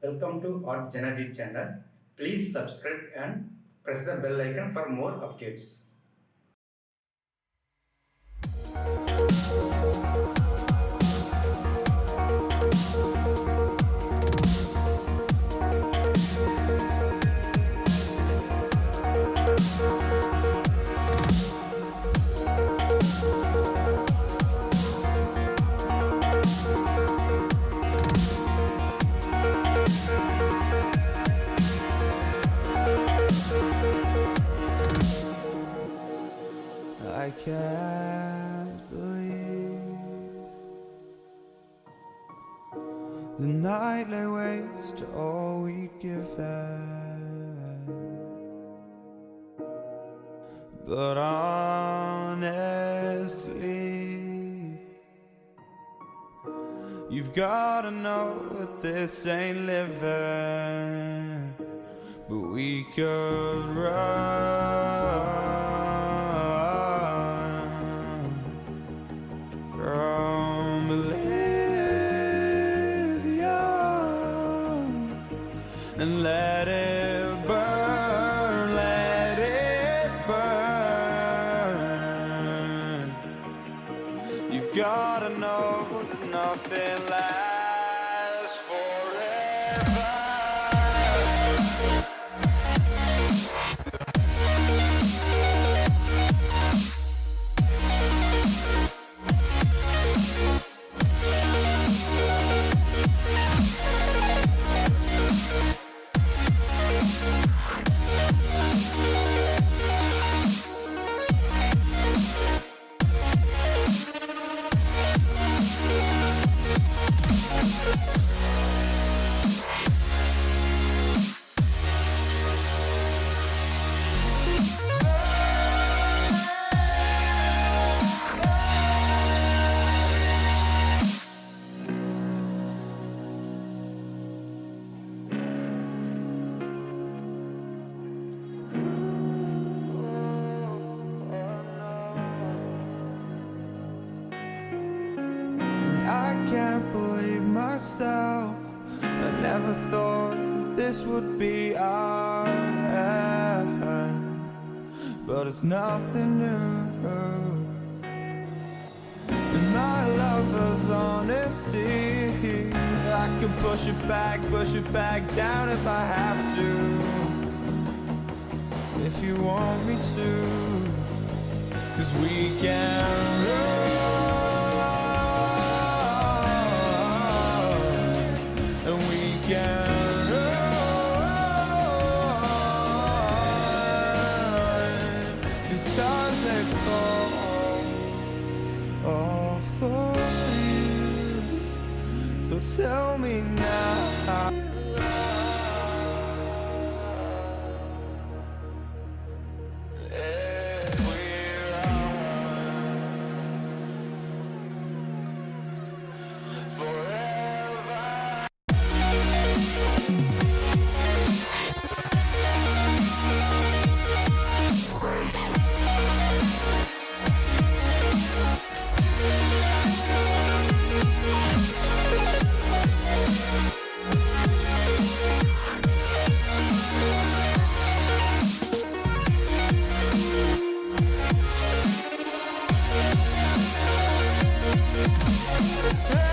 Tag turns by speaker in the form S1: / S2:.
S1: Welcome to artjanag channel. Please subscribe and press the bell icon for more updates.
S2: I can't believe the night lay waste to all we'd given. But honestly, you've gotta know that this ain't living. But we could run from Elysium and let it burn, let it burn. You've gotta know that nothing lasts forever. I can't believe myself. I never thought that this would be our end, but it's nothing new. And my lover's honesty, I can push it back down if I have to. If you want me to, 'cause we can run. And we can run. The stars they fall all for you. So tell me now. If we run forever. Hey!